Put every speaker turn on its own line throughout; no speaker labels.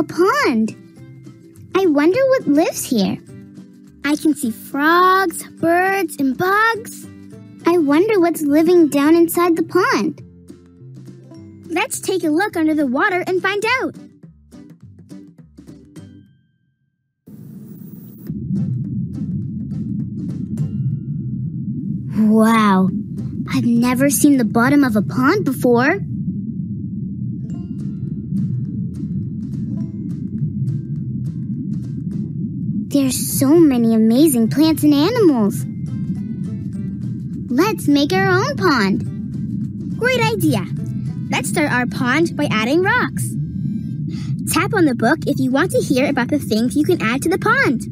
a pond. I wonder what lives here. I can see frogs, birds, and bugs. I wonder what's living down inside the pond. Let's take a look under the water and find out. Wow, I've never seen the bottom of a pond before. There's so many amazing plants and animals. Let's make our own pond. Great idea. Let's start our pond by adding rocks. Tap on the book if you want to hear about the things you can add to the pond.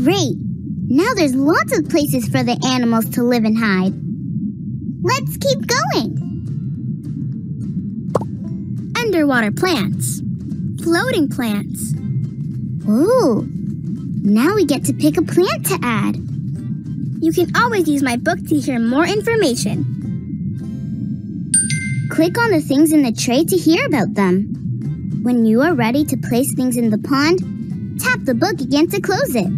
Great! Now there's lots of places for the animals to live and hide. Let's keep going! Underwater plants. Floating plants. Ooh! Now we get to pick a plant to add. You can always use my book to hear more information. Click on the things in the tray to hear about them. When you are ready to place things in the pond, tap the book again to close it.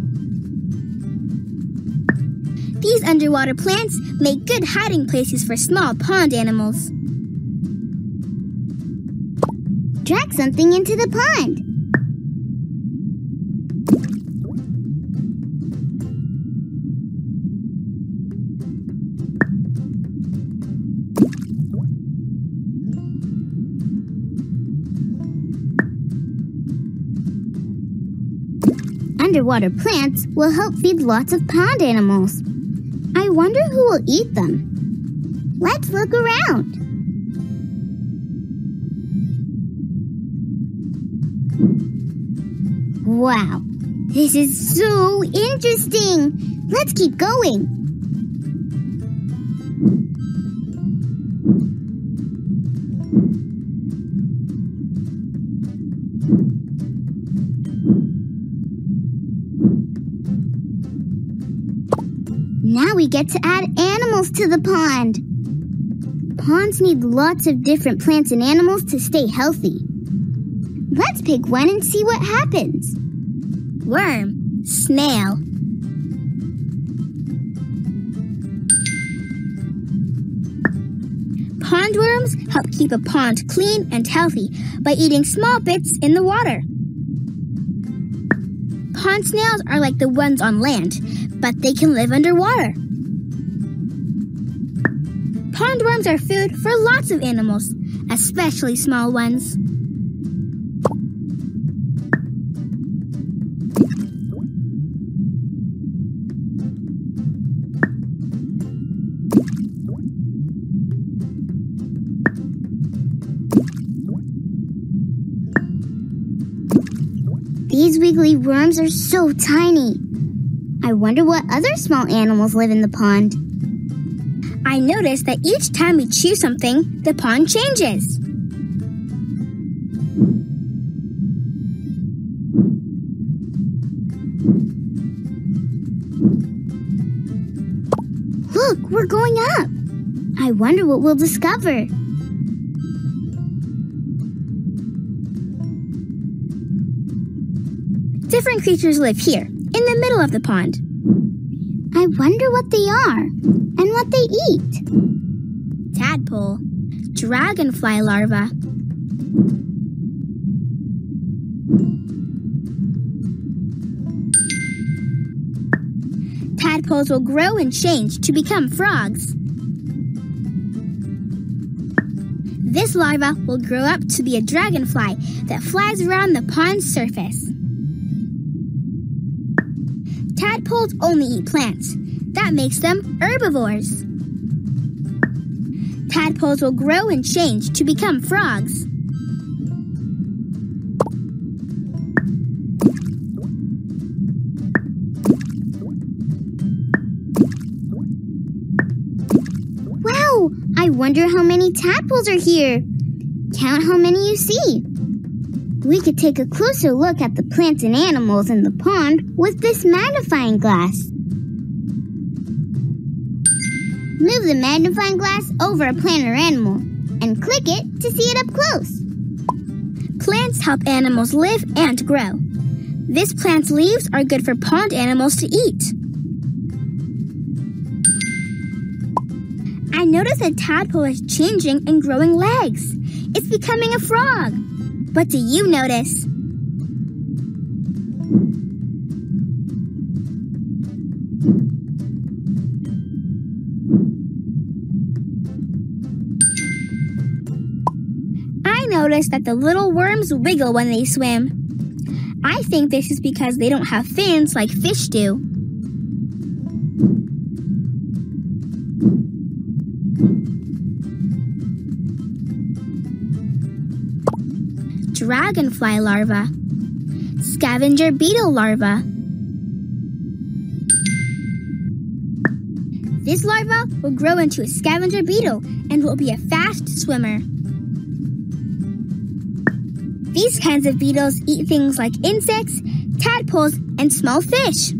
These underwater plants make good hiding places for small pond animals. Drag something into the pond. Underwater plants will help feed lots of pond animals. I wonder who will eat them. Let's look around. Wow, this is so interesting. Let's keep going. Now we get to add animals to the pond. Ponds need lots of different plants and animals to stay healthy. Let's pick one and see what happens. Worm, snail. Pond worms help keep a pond clean and healthy by eating small bits in the water. Pond snails are like the ones on land, but they can live underwater. Pond worms are food for lots of animals, especially small ones. These wiggly worms are so tiny. I wonder what other small animals live in the pond. I noticed that each time we choose something, the pond changes. Look, we're going up. I wonder what we'll discover. Different creatures live here, in the middle of the pond. I wonder what they are and what they eat. Tadpole, dragonfly larva. Tadpoles will grow and change to become frogs. This larva will grow up to be a dragonfly that flies around the pond's surface. Tadpoles only eat plants. That makes them herbivores. Tadpoles will grow and change to become frogs. Wow, Oh, I wonder how many tadpoles are here. Count how many you see. We could take a closer look at the plants and animals in the pond with this magnifying glass. Move the magnifying glass over a plant or animal and click it to see it up close.
Plants help animals live and grow. This plant's leaves are good for pond animals to eat. I notice a tadpole is changing and growing legs. It's becoming a frog. What do you notice? I notice that the little worms wiggle when they swim. I think this is because they don't have fins like fish do. Dragonfly larva. Scavenger beetle larva. This larva will grow into a scavenger beetle and will be a fast swimmer. These kinds of beetles eat things like insects, tadpoles, and small fish.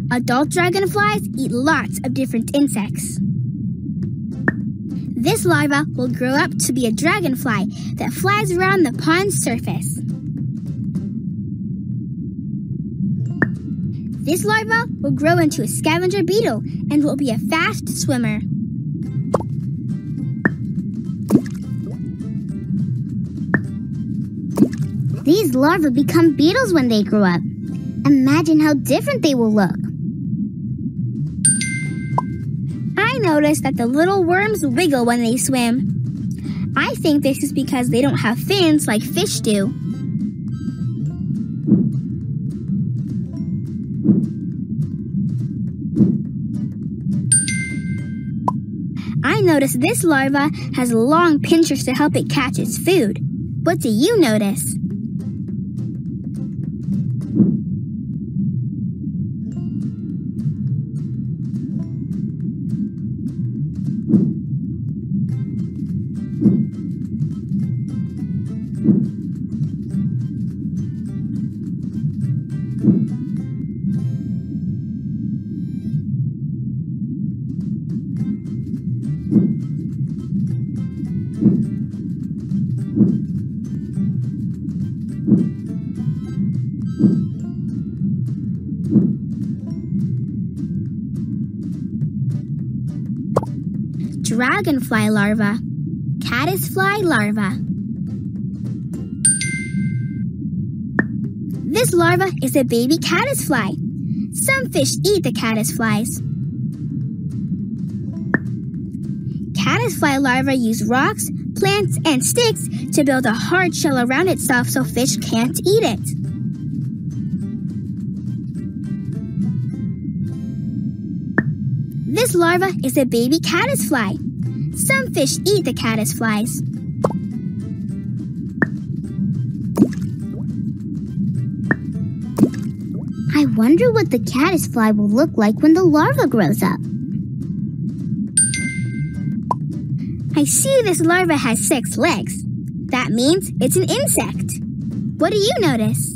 Adult dragonflies eat lots of different insects. This larva will grow up to be a dragonfly that flies around the pond's surface. This larva will grow into a scavenger beetle and will be a fast swimmer.
These larvae become beetles when they grow up. Imagine how different they will look.
I notice that the little worms wiggle when they swim. I think this is because they don't have fins like fish do. I notice this larva has long pincers to help it catch its food. What do you notice? Dragonfly larva. Caddisfly larva. This larva is a baby caddisfly. Some fish eat the caddisflies. Caddisfly larvae use rocks, plants, and sticks to build a hard shell around itself so fish can't eat it. This larva is a baby caddisfly. Some fish eat the caddisflies.
I wonder what the caddisfly will look like when the larva grows up.
I see this larva has 6 legs. That means it's an insect. What do you notice?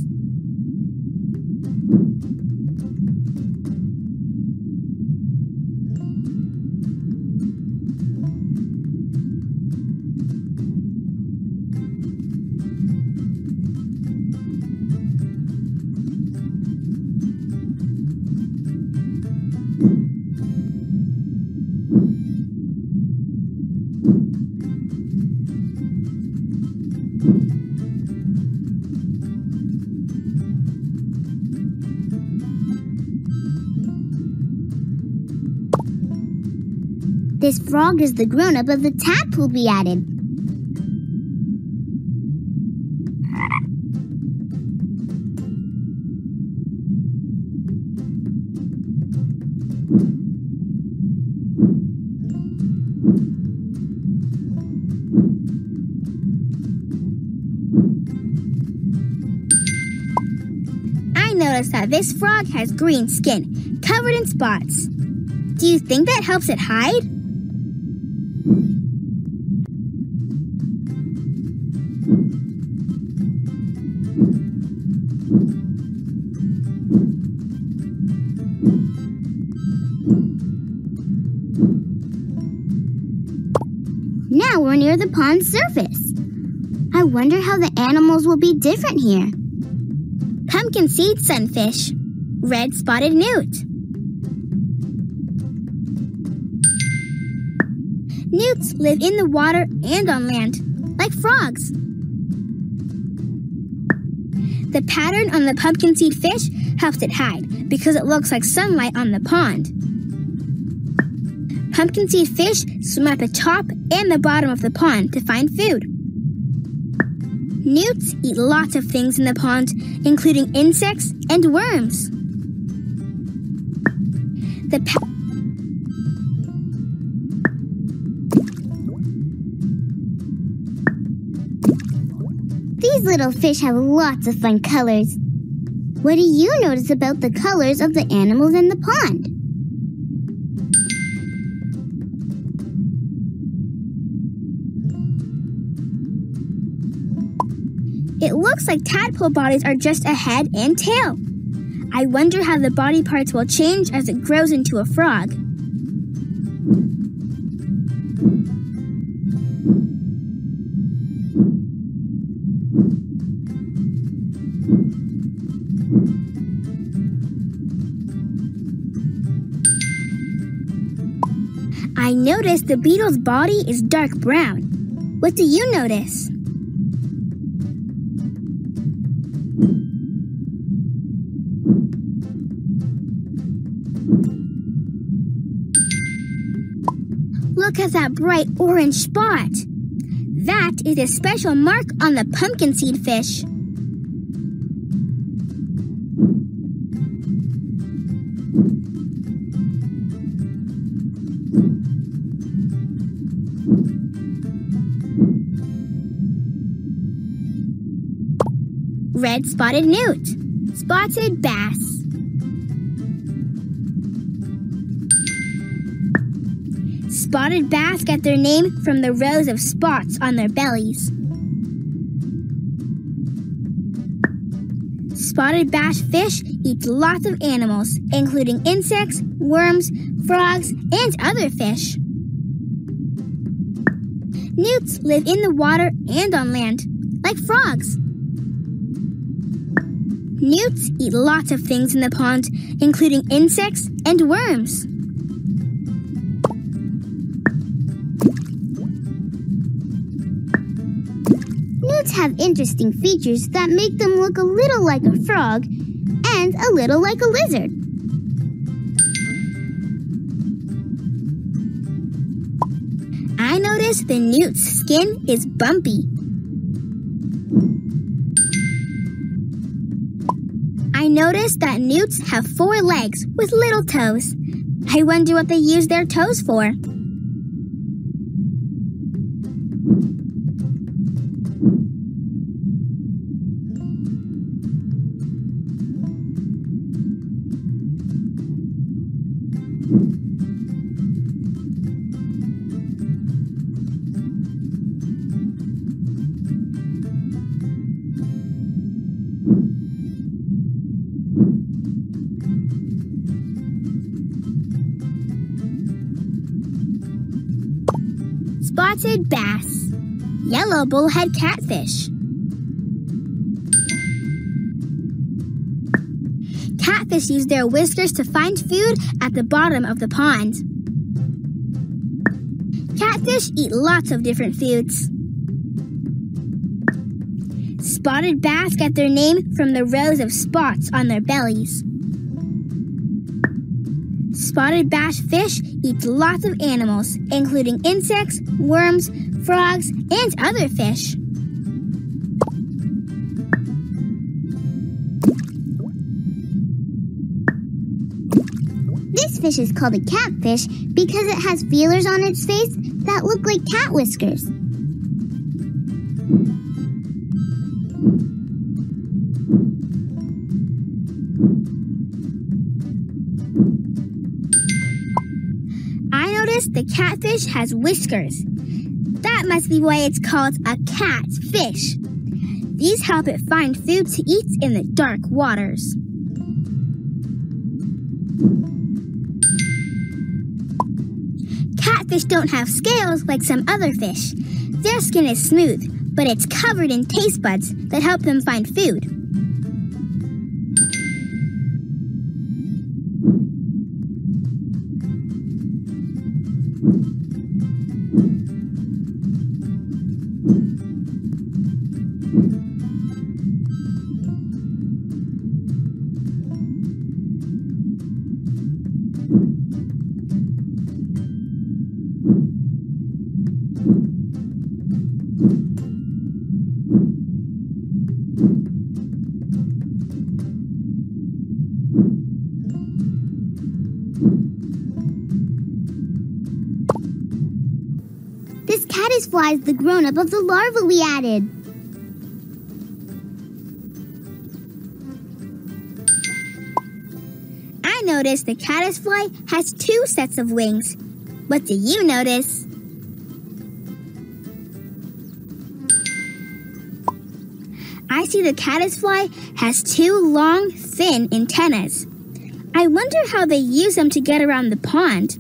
This frog is the grown-up of the tadpole we added.
I noticed that this frog has green skin, covered in spots. Do you think that helps it hide?
Now we're near the pond's surface. I wonder how the animals will be different here.
Pumpkin seed sunfish, red spotted newt. Newts live in the water and on land, like frogs. The pattern on the pumpkin seed fish helps it hide because it looks like sunlight on the pond. Pumpkin seed fish swim at the top and the bottom of the pond to find food. Newts eat lots of things in the pond, including insects and worms.
These little fish have lots of fun colors. What do you notice about the colors of the animals in the pond?
It looks like tadpole bodies are just a head and tail. I wonder how the body parts will change as it grows into a frog. I noticed the beetle's body is dark brown. What do you notice? Look at that bright orange spot. That is a special mark on the pumpkin seed fish. Red spotted newt, spotted bass. Spotted bass get their name from the rows of spots on their bellies. Spotted bass fish eat lots of animals, including insects, worms, frogs, and other fish. Newts live in the water and on land, like frogs. Newts eat lots of things in the pond, including insects and worms.
Newts have interesting features that make them look a little like a frog and a little like a lizard.
I noticed the newt's skin is bumpy. I noticed that newts have 4 legs with little toes. I wonder what they use their toes for. Spotted bass, yellow bullhead catfish. Catfish use their whiskers to find food at the bottom of the pond. Catfish eat lots of different foods. Spotted bass get their name from the rows of spots on their bellies. Spotted bass fish eat lots of animals, including insects, worms, frogs, and other fish.
This fish is called a catfish because it has feelers on its face that look like cat whiskers.
notice the catfish has whiskers. That must be why it's called a catfish. These help it find food to eat in the dark waters. Catfish don't have scales like some other fish. Their skin is smooth, but it's covered in taste buds that help them find food.
This Caddisfly is the grown-up of the larva we added.
I noticed the Caddisfly has 2 sets of wings. What do you notice? I see the Caddisfly has 2 long, thin antennas. I wonder how they use them to get around the pond.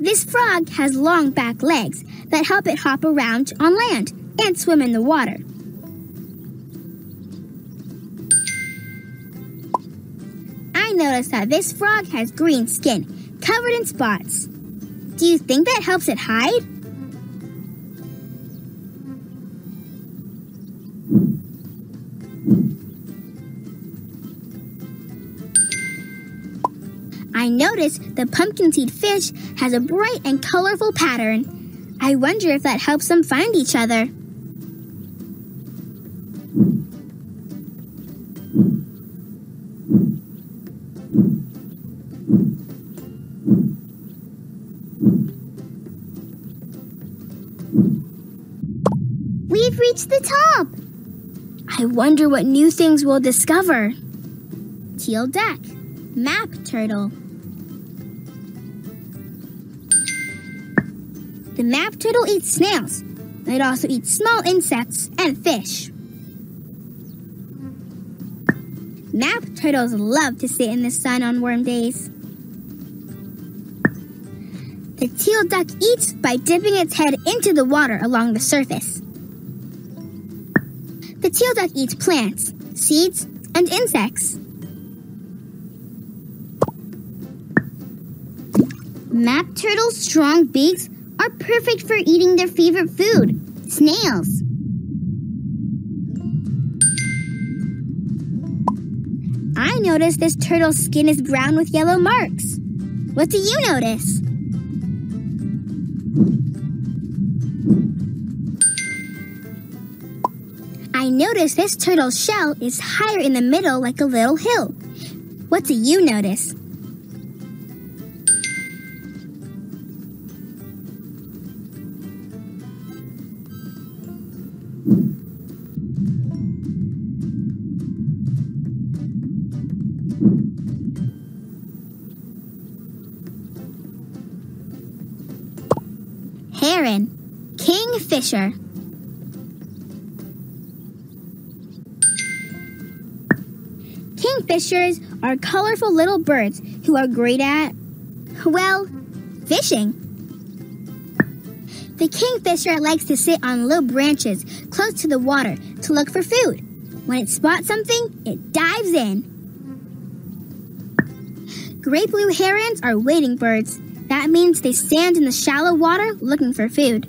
This frog has long back legs that help it hop around on land and swim in the water. I noticed that this frog has green skin, covered in spots. Do you think that helps it hide? I noticed the pumpkin seed fish has a bright and colorful pattern. I wonder if that helps them find each other.
We've reached the top!
I wonder what new things we'll discover. Teal duck, map turtle. The map turtle eats snails. It also eats small insects and fish. Map turtles love to sit in the sun on warm days. The teal duck eats by dipping its head into the water along the surface. The teal duck eats plants, seeds, and insects.
Map turtles' strong beaks are perfect for eating their favorite food, snails.
I noticed this turtle's skin is brown with yellow marks. What do you notice? I noticed this turtle's shell is higher in the middle like a little hill. What do you notice? Heron, kingfisher. Kingfishers are colorful little birds who are great at, well, fishing. The kingfisher likes to sit on low branches close to the water to look for food. When it spots something, it dives in. Gray blue herons are wading birds. That means they stand in the shallow water looking for food.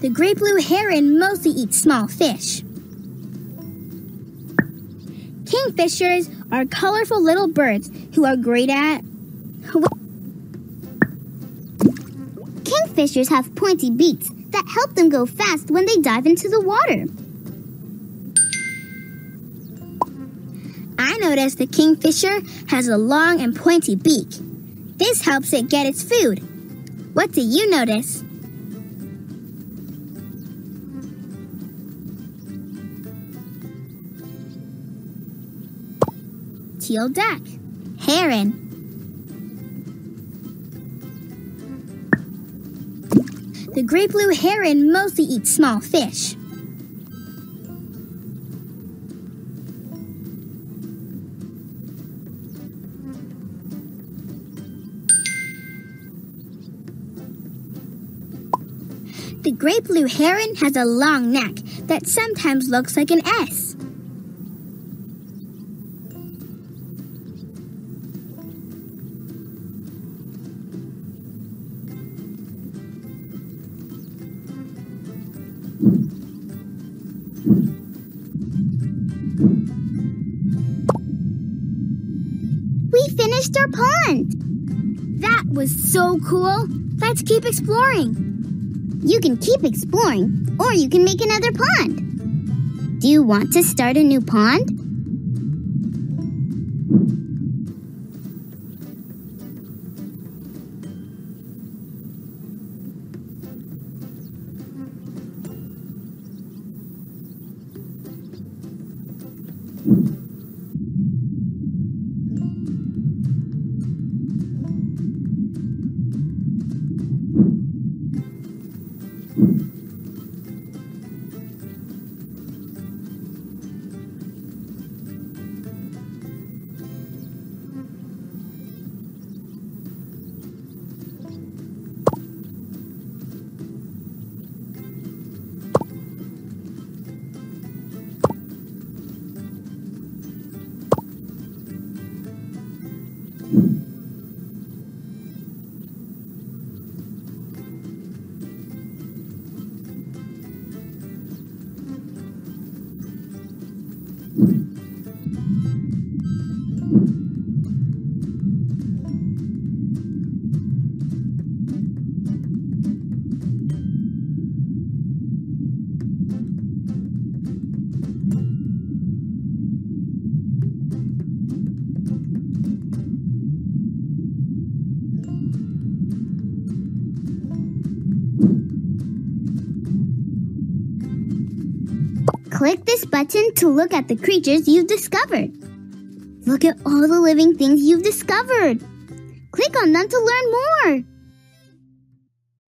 The gray blue heron mostly eats small fish. Kingfishers are colorful little birds who are great at...
Kingfishers have pointy beaks that help them go fast when they dive into the water.
I noticed the kingfisher has a long and pointy beak. This helps it get its food. What do you notice? Teal Duck. Heron. The great blue heron mostly eats small fish. The great blue heron has a long neck that sometimes looks like an S.
We finished our pond!
That was so cool! Let's keep exploring!
You can keep exploring, or you can make another pond. Do you want to start a new pond? Click this button to look at the creatures you've discovered. Look at all the living things you've discovered. Click on them to learn more.